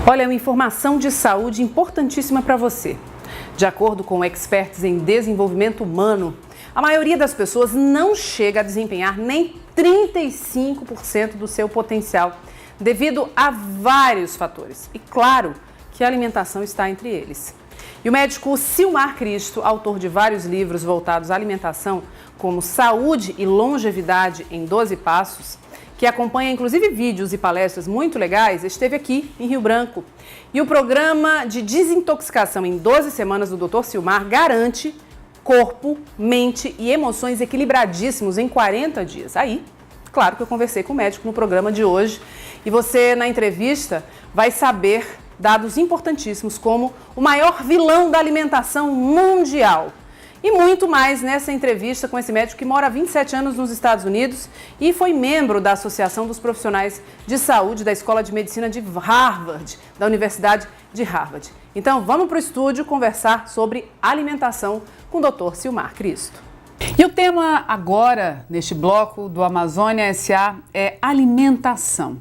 Olha, uma informação de saúde importantíssima para você. De acordo com experts em desenvolvimento humano, a maioria das pessoas não chega a desempenhar nem 35% do seu potencial, devido a vários fatores. E claro que a alimentação está entre eles. E o médico Silmar Cristo, autor de vários livros voltados à alimentação, como Saúde e Longevidade em 12 Passos, que acompanha inclusive vídeos e palestras muito legais, esteve aqui em Rio Branco. E o programa de desintoxicação em 12 semanas do Dr. Silmar garante corpo, mente e emoções equilibradíssimos em 40 dias. Aí, claro que eu conversei com o médico no programa de hoje e você, na entrevista, vai saber dados importantíssimos como o maior vilão da alimentação mundial. E muito mais nessa entrevista com esse médico que mora há 27 anos nos Estados Unidos e foi membro da Associação dos Profissionais de Saúde da Escola de Medicina de Harvard, da Universidade de Harvard. Então vamos para o estúdio conversar sobre alimentação com o Dr. Silmar Cristo. E o tema agora, neste bloco do Amazônia S.A., é alimentação.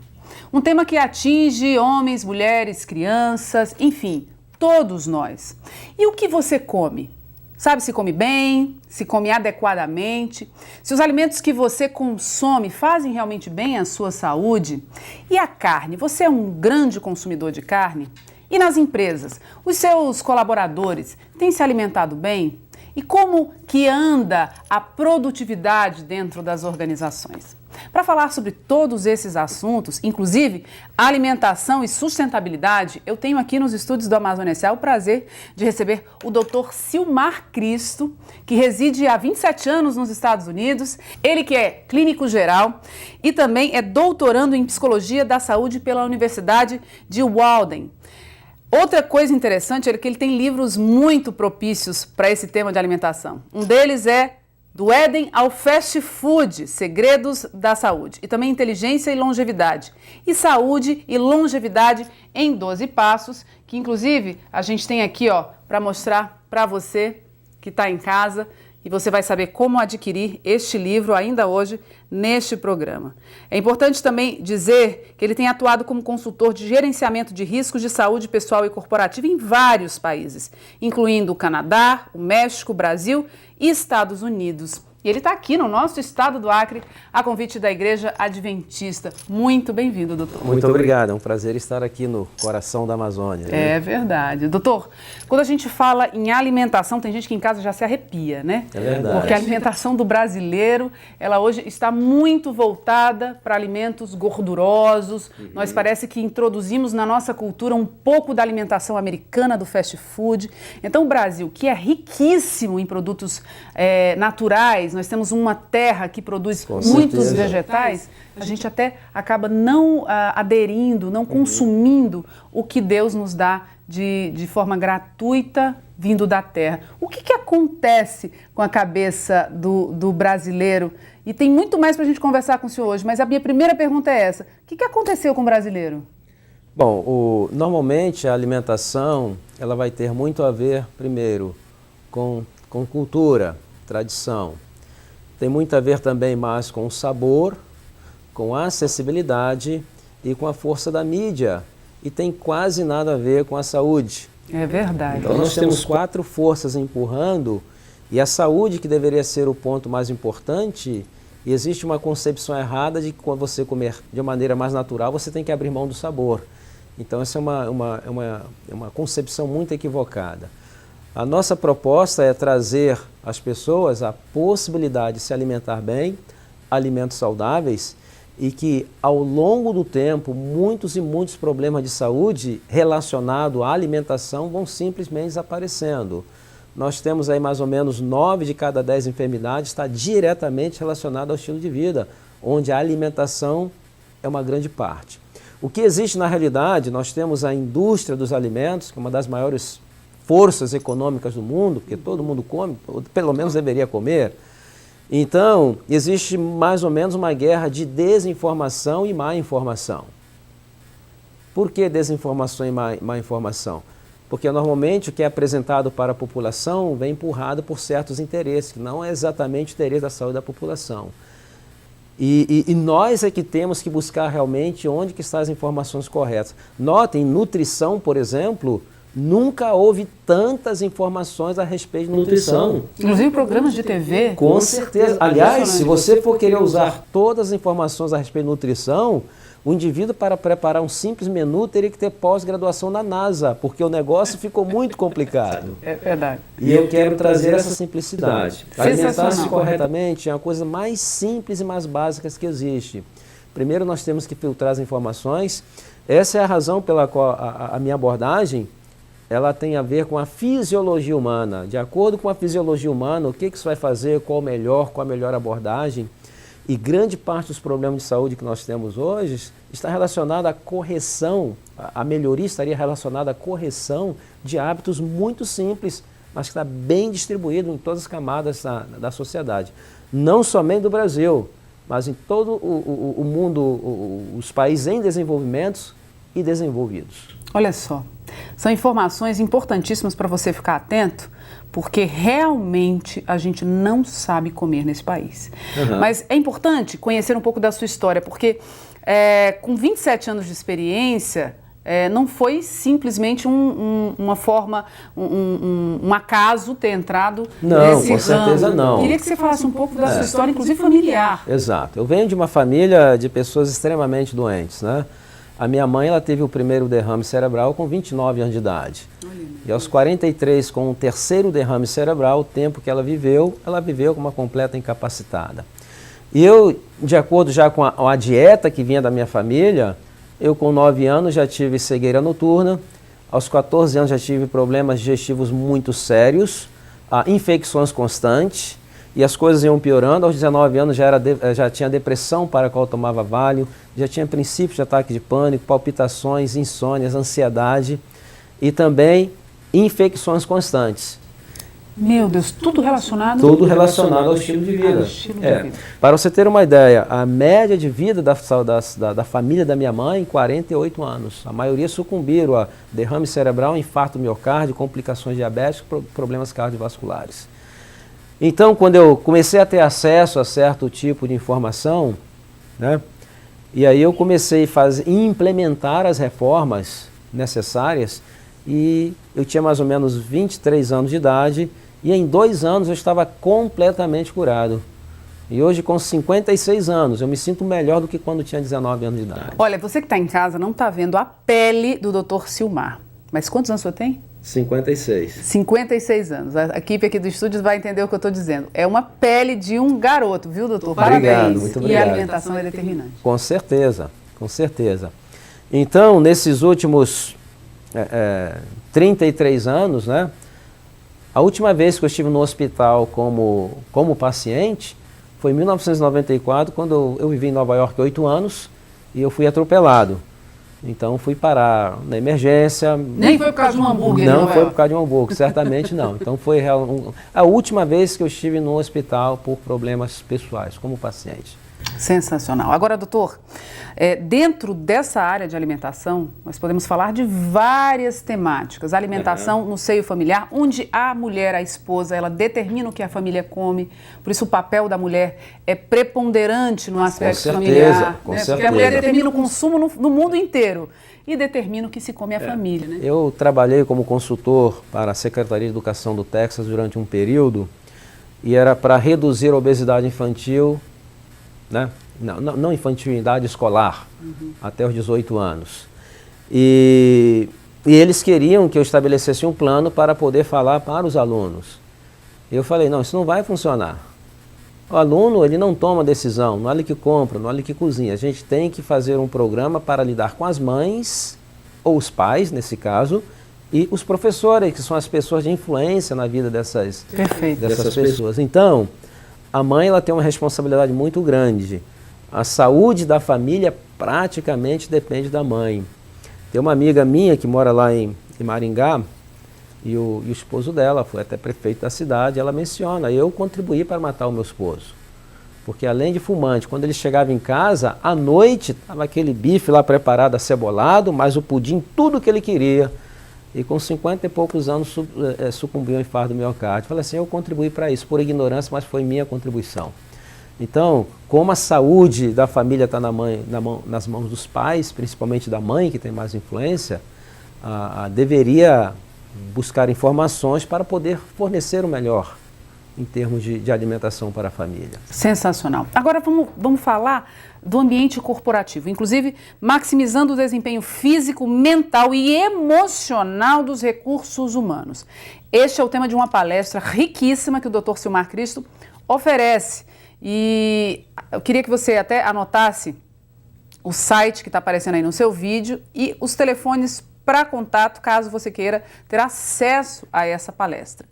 Um tema que atinge homens, mulheres, crianças, enfim, todos nós. E o que você come? Sabe se come bem, se come adequadamente, se os alimentos que você consome fazem realmente bem à sua saúde? E a carne? Você é um grande consumidor de carne? E nas empresas, os seus colaboradores têm se alimentado bem? E como que anda a produtividade dentro das organizações? Para falar sobre todos esses assuntos, inclusive alimentação e sustentabilidade, eu tenho aqui nos estúdios do Amazônia S.A. o prazer de receber o Dr. Silmar Cristo, que reside há 27 anos nos Estados Unidos. Ele que é clínico geral e também é doutorando em Psicologia da Saúde pela Universidade de Walden. Outra coisa interessante é que ele tem livros muito propícios para esse tema de alimentação. Um deles é Do Éden ao Fast Food, Segredos da Saúde. E também Inteligência e Longevidade. E Saúde e Longevidade em 12 Passos, que inclusive a gente tem aqui para mostrar para você que está em casa. E você vai saber como adquirir este livro ainda hoje neste programa. É importante também dizer que ele tem atuado como consultor de gerenciamento de riscos de saúde pessoal e corporativa em vários países, incluindo o Canadá, o México, o Brasil e Estados Unidos. E ele está aqui no nosso estado do Acre, a convite da Igreja Adventista. Muito bem-vindo, doutor. Muito obrigado, é um prazer estar aqui no coração da Amazônia. É verdade. Doutor, quando a gente fala em alimentação, tem gente que em casa já se arrepia, né? É verdade. Porque a alimentação do brasileiro, ela hoje está muito voltada para alimentos gordurosos. Nós parece que introduzimos na nossa cultura um pouco da alimentação americana do fast food. Então o Brasil, que é riquíssimo em produtos naturais, nós temos uma terra que produz muitos vegetais, a gente até acaba não aderindo, não consumindo o que Deus nos dá de forma gratuita vindo da terra. O que acontece com a cabeça do brasileiro? E tem muito mais para a gente conversar com o senhor hoje, mas a minha primeira pergunta é essa. O que aconteceu com o brasileiro? Bom, normalmente a alimentação ela vai ter muito a ver, primeiro, com cultura, tradição. Tem muito a ver também mais com o sabor, com a acessibilidade e com a força da mídia. E tem quase nada a ver com a saúde. É verdade. Então nós temos 4 forças empurrando e a saúde, que deveria ser o ponto mais importante, e existe uma concepção errada de que quando você comer de maneira mais natural, você tem que abrir mão do sabor. Então essa é uma concepção muito equivocada. A nossa proposta é trazer às pessoas a possibilidade de se alimentar bem, alimentos saudáveis, e que ao longo do tempo muitos e muitos problemas de saúde relacionados à alimentação vão simplesmente desaparecendo. Nós temos aí mais ou menos 9 de cada 10 enfermidades está diretamente relacionada ao estilo de vida, onde a alimentação é uma grande parte. O que existe na realidade, nós temos a indústria dos alimentos, que é uma das maiores forças econômicas do mundo, porque todo mundo come, ou pelo menos deveria comer. Então, existe mais ou menos uma guerra de desinformação e má informação. Por que desinformação e má informação? Porque normalmente o que é apresentado para a população vem empurrado por certos interesses, que não é exatamente o interesse da saúde da população. E nós é que temos que buscar realmente onde que estão as informações corretas. Notem, nutrição, por exemplo, nunca houve tantas informações a respeito de nutrição. Inclusive programas de TV. Com certeza. Aliás, se você for querer usar todas as informações a respeito de nutrição, o indivíduo, para preparar um simples menu, teria que ter pós-graduação na NASA, porque o negócio ficou muito complicado. É verdade. E eu quero trazer essa simplicidade. Alimentar-se corretamente é a coisa mais simples e mais básica que existe. Primeiro, nós temos que filtrar as informações. Essa é a razão pela qual a minha abordagem ela tem a ver com a fisiologia humana. De acordo com a fisiologia humana, o que isso vai fazer, qual a melhor abordagem. E grande parte dos problemas de saúde que nós temos hoje está relacionada à correção, a melhoria estaria relacionada à correção de hábitos muito simples, mas que está bem distribuído em todas as camadas da sociedade. Não somente do Brasil, mas em todo o mundo, os países em desenvolvimento e desenvolvidos. Olha só, são informações importantíssimas para você ficar atento, porque realmente a gente não sabe comer nesse país. Mas é importante conhecer um pouco da sua história, porque com 27 anos de experiência, não foi simplesmente uma forma, um acaso ter entrado nesse com certeza ramo. não. Queria que você falasse um pouco da sua história, inclusive familiar. Exato. Eu venho de uma família de pessoas extremamente doentes, né? A minha mãe, ela teve o primeiro derrame cerebral com 29 anos de idade. E aos 43, com o terceiro derrame cerebral, o tempo que ela viveu com uma completa incapacitada. E eu, de acordo já com a dieta que vinha da minha família, eu com 9 anos já tive cegueira noturna, aos 14 anos já tive problemas digestivos muito sérios, infecções constantes, e as coisas iam piorando. Aos 19 anos já tinha depressão para a qual eu tomava Valium, já tinha princípios de ataque de pânico, palpitações, insônias, ansiedade e também infecções constantes. Meu Deus, tudo relacionado? Tudo relacionado ao estilo de vida. Estilo de vida. Para você ter uma ideia, a média de vida da família da minha mãe, 48 anos. A maioria sucumbiram a derrame cerebral, infarto miocárdio, complicações diabéticas, problemas cardiovasculares. Então, quando eu comecei a ter acesso a certo tipo de informação, né, e aí eu comecei a implementar as reformas necessárias, e eu tinha mais ou menos 23 anos de idade, e em 2 anos eu estava completamente curado. E hoje, com 56 anos, eu me sinto melhor do que quando tinha 19 anos de idade. Olha, você que está em casa não está vendo a pele do Dr. Silmar. Mas quantos anos você tem? 56. 56 anos. A equipe aqui do estúdio vai entender o que eu estou dizendo. É uma pele de um garoto, viu, doutor? Obrigado, parabéns. muito E obrigado. a alimentação é determinante. Com certeza, com certeza. Então, nesses últimos 33 anos, né, a última vez que eu estive no hospital como paciente foi em 1994, quando eu vivi em Nova York 8 anos e eu fui atropelado. Então fui parar na emergência. Nem foi por causa de um hambúrguer? Não foi por causa de um hambúrguer, certamente não. Então foi a última vez que eu estive no hospital por problemas pessoais, como paciente. Sensacional. Agora, doutor, dentro dessa área de alimentação, nós podemos falar de várias temáticas. A alimentação no seio familiar, onde a mulher, a esposa, ela determina o que a família come. Por isso o papel da mulher é preponderante no aspecto familiar. Com certeza. Porque a mulher determina o consumo no mundo inteiro e determina o que se come a família. Né? Eu trabalhei como consultor para a Secretaria de Educação do Texas durante um período e era para reduzir a obesidade infantil, né? Não infantil, em idade escolar, até os 18 anos. E eles queriam que eu estabelecesse um plano para poder falar para os alunos. Eu falei, não, isso não vai funcionar. O aluno, ele não toma decisão, não é ele que compra, não é ele que cozinha. A gente tem que fazer um programa para lidar com as mães, ou os pais, nesse caso, e os professores, que são as pessoas de influência na vida dessas pessoas. Então, a mãe, ela tem uma responsabilidade muito grande. A saúde da família praticamente depende da mãe. Tem uma amiga minha que mora lá em Maringá, e o esposo dela foi até prefeito da cidade, ela menciona, eu contribuí para matar o meu esposo. Porque além de fumante, quando ele chegava em casa, à noite, estava aquele bife lá preparado, acebolado, mas o pudim, tudo que ele queria. E com 50 e poucos anos sucumbiu ao infarto do miocárdio. Falei assim, eu contribuí para isso, por ignorância, mas foi minha contribuição. Então, como a saúde da família está nas mãos dos pais, principalmente da mãe, que tem mais influência, deveria buscar informações para poder fornecer o melhor em termos de alimentação para a família. Sensacional. Agora vamos falar do ambiente corporativo, inclusive maximizando o desempenho físico, mental e emocional dos recursos humanos. Este é o tema de uma palestra riquíssima que o Dr. Silmar Cristo oferece. E eu queria que você até anotasse o site que está aparecendo aí no seu vídeo e os telefones para contato, caso você queira ter acesso a essa palestra.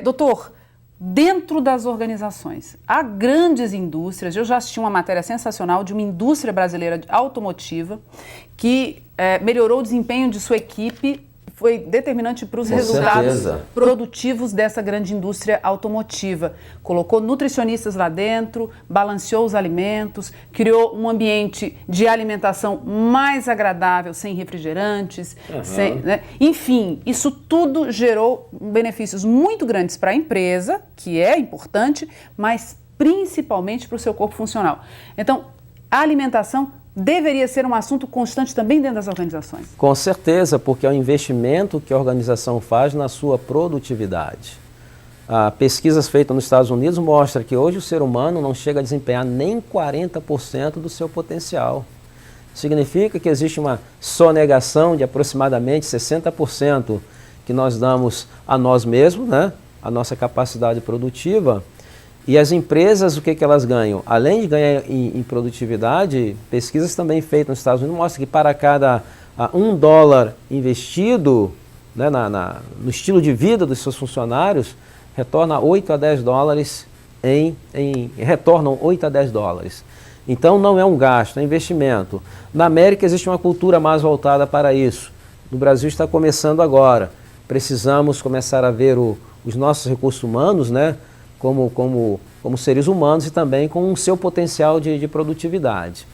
Doutor, dentro das organizações, há grandes indústrias. Eu já assisti uma matéria sensacional de uma indústria brasileira automotiva que melhorou o desempenho de sua equipe, foi determinante para os resultados produtivos dessa grande indústria automotiva. Colocou nutricionistas lá dentro, balanceou os alimentos, criou um ambiente de alimentação mais agradável, sem refrigerantes, enfim, isso tudo gerou benefícios muito grandes para a empresa, que é importante, mas principalmente para o seu corpo funcional. Então, a alimentação deveria ser um assunto constante também dentro das organizações. Com certeza, porque é o investimento que a organização faz na sua produtividade. Pesquisas feitas nos Estados Unidos mostram que hoje o ser humano não chega a desempenhar nem 40% do seu potencial. Significa que existe uma sonegação de aproximadamente 60% que nós damos a nós mesmos, né? A nossa capacidade produtiva. E as empresas, o que elas ganham? Além de ganhar em produtividade, pesquisas também feitas nos Estados Unidos mostram que para cada $1 investido, né, no estilo de vida dos seus funcionários, retorna 8 a 10 dólares retornam 8 a 10 dólares. Então não é um gasto, é investimento. Na América existe uma cultura mais voltada para isso. No Brasil está começando agora. Precisamos começar a ver os nossos recursos humanos, né, como seres humanos e também com o seu potencial de produtividade.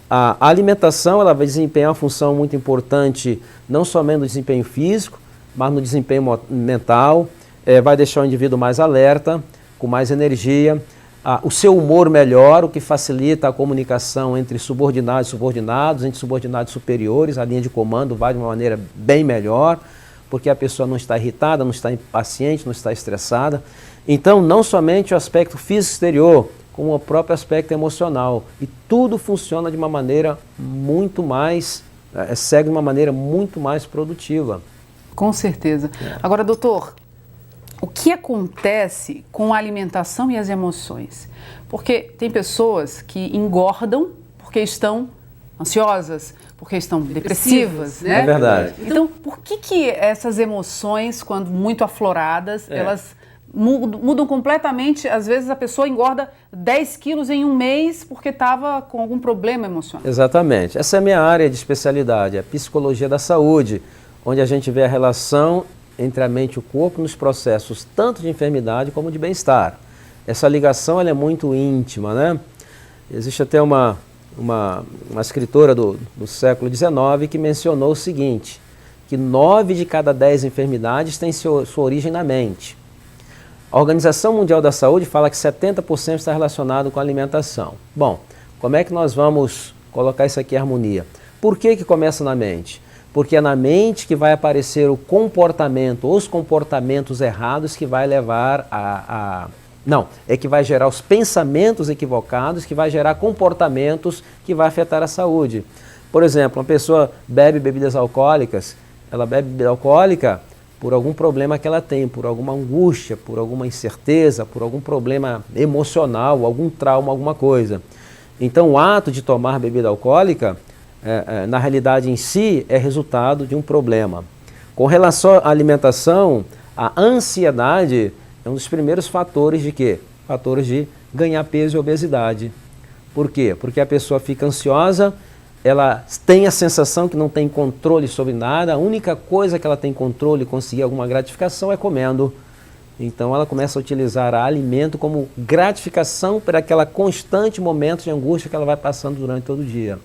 A alimentação ela vai desempenhar uma função muito importante, não somente no desempenho físico, mas no desempenho mental, vai deixar o indivíduo mais alerta, com mais energia, o seu humor melhor, o que facilita a comunicação entre subordinados e subordinados, entre subordinados e superiores, a linha de comando vai de uma maneira bem melhor, porque a pessoa não está irritada, não está impaciente, não está estressada. Então, não somente o aspecto físico exterior, como o próprio aspecto emocional. E tudo funciona de uma maneira muito mais, segue de uma maneira muito mais produtiva. Com certeza. Agora, doutor, o que acontece com a alimentação e as emoções? Porque tem pessoas que engordam porque estão ansiosas, porque estão depressivas, né? É verdade. Então, por que essas emoções, quando muito afloradas, elas mudam completamente? Às vezes a pessoa engorda 10 quilos em um mês porque estava com algum problema emocional. Exatamente. Essa é a minha área de especialidade, a psicologia da saúde, onde a gente vê a relação entre a mente e o corpo nos processos tanto de enfermidade como de bem-estar. Essa ligação ela é muito íntima, né? Existe até uma escritora do século XIX que mencionou o seguinte, que 9 de cada 10 enfermidades têm sua origem na mente. A Organização Mundial da Saúde fala que 70% está relacionado com a alimentação. Bom, como é que nós vamos colocar isso aqui em harmonia? Por que começa na mente? Porque é na mente que vai aparecer o comportamento, os comportamentos errados que vai levar que vai gerar os pensamentos equivocados, que vai gerar comportamentos que vai afetar a saúde. Por exemplo, uma pessoa bebe bebidas alcoólicas, ela bebe bebida alcoólica por algum problema que ela tem, por alguma angústia, por alguma incerteza, por algum problema emocional, algum trauma, alguma coisa. Então o ato de tomar bebida alcoólica, na realidade em si, é resultado de um problema. Com relação à alimentação, a ansiedade é um dos primeiros fatores de quê? Fatores de ganhar peso e obesidade. Por quê? Porque a pessoa fica ansiosa, ela tem a sensação que não tem controle sobre nada, a única coisa que ela tem controle e conseguir alguma gratificação é comendo. Então ela começa a utilizar o alimento como gratificação para aquele constante momento de angústia que ela vai passando durante todo o dia.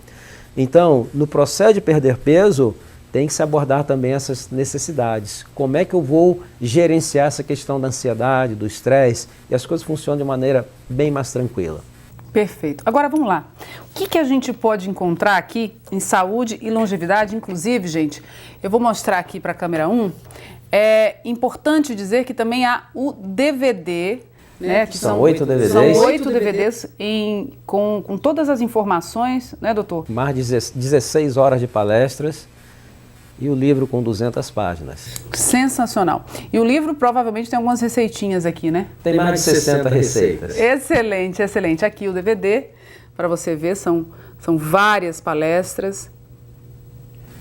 Então, no processo de perder peso, tem que se abordar também essas necessidades. Como é que eu vou gerenciar essa questão da ansiedade, do estresse, e as coisas funcionam de maneira bem mais tranquila. Perfeito. Agora vamos lá. O que a gente pode encontrar aqui em saúde e longevidade? Inclusive, gente, eu vou mostrar aqui para a câmera 1. É importante dizer que também há o DVD, né? Que são 8 DVDs. São 8 DVDs com todas as informações, né, doutor? Mais de 16 horas de palestras e o livro com 200 páginas. Sensacional. E o livro provavelmente tem algumas receitinhas aqui, né? Tem mais de 60 receitas. Excelente, excelente. Aqui o DVD, para você ver, são várias palestras.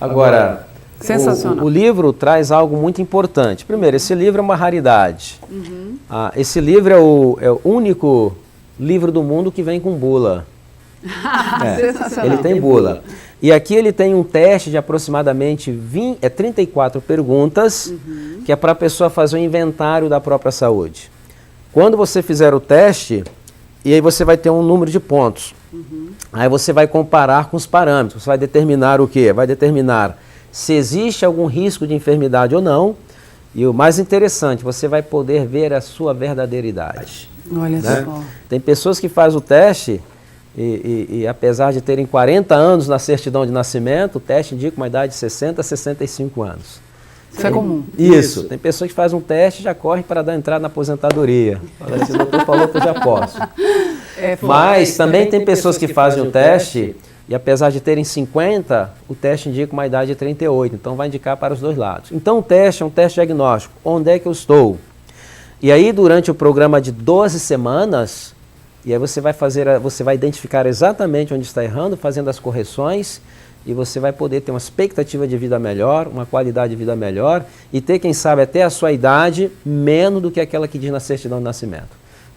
Agora, sensacional. O livro traz algo muito importante. Primeiro, esse livro é uma raridade. Esse livro é o único livro do mundo que vem com bula. Ele tem bula. E aqui ele tem um teste de aproximadamente 34 perguntas, que é para a pessoa fazer um inventário da própria saúde. Quando você fizer o teste, e aí você vai ter um número de pontos. Aí você vai comparar com os parâmetros. Você vai determinar o quê? Vai determinar se existe algum risco de enfermidade ou não. E o mais interessante, você vai poder ver a sua verdadeira idade. Olha só. Tem pessoas que fazem o teste e apesar de terem 40 anos na certidão de nascimento, o teste indica uma idade de 60 a 65 anos. Isso é comum. Isso. Tem pessoas que fazem um teste e já correm para dar entrada na aposentadoria. Fala assim, o doutor falou que eu já posso. Mas também tem pessoas que fazem o teste e apesar de terem 50, o teste indica uma idade de 38. Então vai indicar para os dois lados. Então o teste é um teste diagnóstico. Onde é que eu estou? E aí durante o programa de 12 semanas, e aí você vai identificar exatamente onde está errando, fazendo as correções, e você vai poder ter uma expectativa de vida melhor, uma qualidade de vida melhor, e ter, quem sabe, até a sua idade menos do que aquela que diz na certidão de nascimento.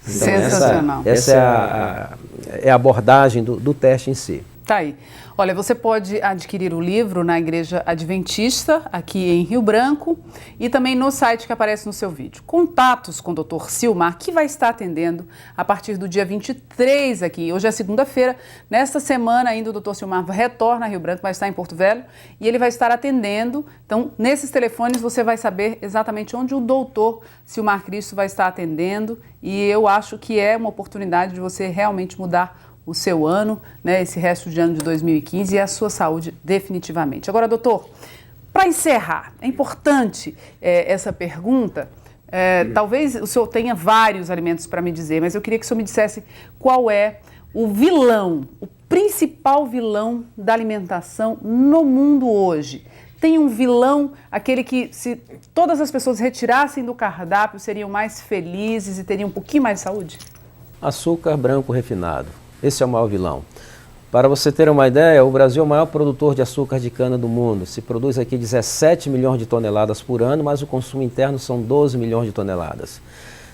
Então, sensacional. Essa é a abordagem do teste em si. Tá aí. Olha, você pode adquirir o livro na Igreja Adventista, aqui em Rio Branco, e também no site que aparece no seu vídeo. Contatos com o Dr. Silmar, que vai estar atendendo a partir do dia 23 aqui. Hoje é segunda-feira. Nesta semana ainda o Dr. Silmar retorna a Rio Branco, vai estar em Porto Velho, e ele vai estar atendendo. Então, nesses telefones você vai saber exatamente onde o Dr. Silmar Cristo vai estar atendendo, e eu acho que é uma oportunidade de você realmente mudar o seu ano, né, esse resto de ano de 2015 e a sua saúde definitivamente. Agora, doutor, para encerrar, é importante essa pergunta. Talvez o senhor tenha vários alimentos para me dizer, mas eu queria que o senhor me dissesse qual é o vilão, o principal vilão da alimentação no mundo hoje. Tem um vilão, aquele que se todas as pessoas retirassem do cardápio seriam mais felizes e teriam um pouquinho mais de saúde? Açúcar branco refinado. Esse é o maior vilão. Para você ter uma ideia, o Brasil é o maior produtor de açúcar de cana do mundo. Se produz aqui 17 milhões de toneladas por ano, mas o consumo interno são 12 milhões de toneladas.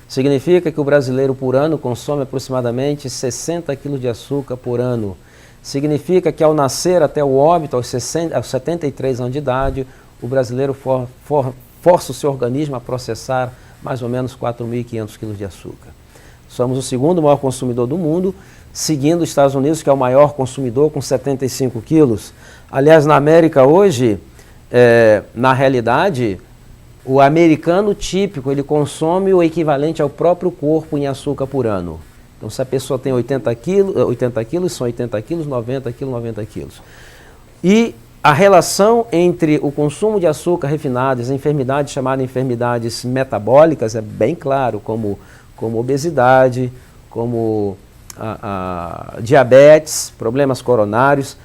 Significa que o brasileiro por ano consome aproximadamente 60 quilos de açúcar por ano. Significa que ao nascer até o óbito, aos 73 anos de idade, o brasileiro força o seu organismo a processar mais ou menos 4.500 quilos de açúcar. Somos o segundo maior consumidor do mundo, seguindo os Estados Unidos, que é o maior consumidor, com 75 quilos. Aliás, na América hoje, na realidade, o americano típico, ele consome o equivalente ao próprio corpo em açúcar por ano. Então, se a pessoa tem 80 quilos, são 80 quilos, 90 quilos, 90 quilos. E a relação entre o consumo de açúcar refinado e as enfermidades chamadas enfermidades metabólicas é bem claro, como obesidade, como diabetes, problemas coronários,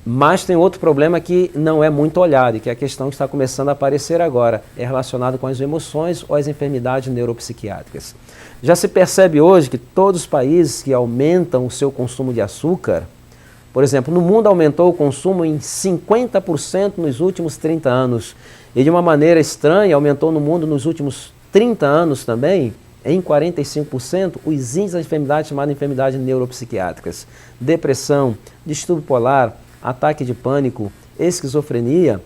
mas tem outro problema que não é muito olhado e que é a questão que está começando a aparecer agora, é relacionado com as emoções ou as enfermidades neuropsiquiátricas. Já se percebe hoje que todos os países que aumentam o seu consumo de açúcar, por exemplo, no mundo aumentou o consumo em 50% nos últimos 30 anos e de uma maneira estranha aumentou no mundo nos últimos 30 anos também, em 45%, os índices das enfermidades chamadas enfermidades neuropsiquiátricas. Depressão, distúrbio polar, ataque de pânico, esquizofrenia.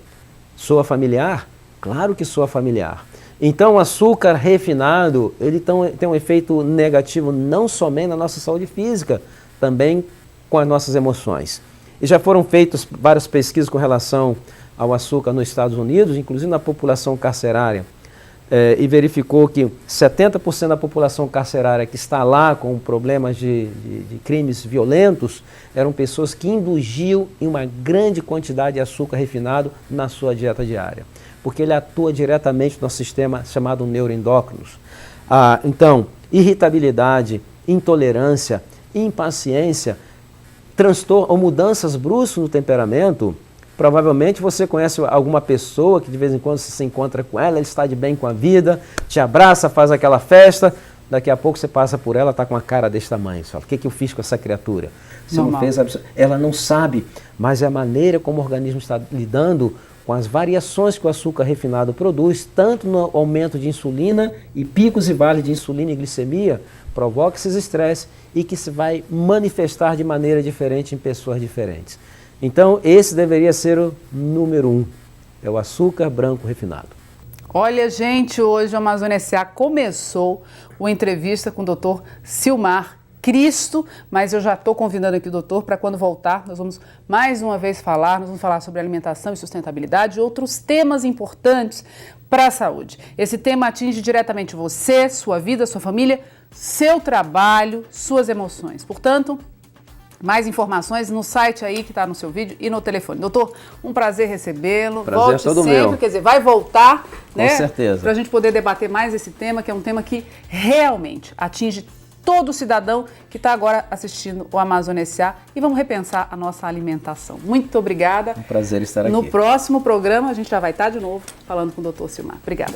Soa familiar? Claro que soa familiar. Então o açúcar refinado, ele tem um efeito negativo não somente na nossa saúde física, também com as nossas emoções. E já foram feitas várias pesquisas com relação ao açúcar nos Estados Unidos, inclusive na população carcerária. e verificou que 70% da população carcerária que está lá com problemas de crimes violentos eram pessoas que indulgiam em uma grande quantidade de açúcar refinado na sua dieta diária, porque ele atua diretamente no sistema chamado neuroendócrinos. Então, irritabilidade, intolerância, impaciência, transtorno ou mudanças bruscas no temperamento. Provavelmente você conhece alguma pessoa que de vez em quando você se encontra com ela, ela está de bem com a vida, te abraça, faz aquela festa, daqui a pouco você passa por ela, está com uma cara desse tamanho. Você fala, o que eu fiz com essa criatura? Você não fez, ela não sabe, mas é a maneira como o organismo está lidando com as variações que o açúcar refinado produz, tanto no aumento de insulina e picos e vales de insulina e glicemia, provoca esses estresses e que se vai manifestar de maneira diferente em pessoas diferentes. Então, esse deveria ser o número 1, é o açúcar branco refinado. Olha, gente, hoje o Amazônia S.A. começou uma entrevista com o Dr. Silmar Cristo, mas eu já estou convidando aqui o doutor para quando voltar, nós vamos mais uma vez falar, nós vamos falar sobre alimentação e sustentabilidade e outros temas importantes para a saúde. Esse tema atinge diretamente você, sua vida, sua família, seu trabalho, suas emoções. Portanto, mais informações no site aí que está no seu vídeo e no telefone. Doutor, um prazer recebê-lo. Prazer todo sempre, meu. Quer dizer, vai voltar, né? Com certeza. Para a gente poder debater mais esse tema, que é um tema que realmente atinge todo cidadão que está agora assistindo o Amazônia S.A. e vamos repensar a nossa alimentação. Muito obrigada. Um prazer estar aqui. No próximo programa a gente já vai estar de novo falando com o Dr. Silmar. Obrigada.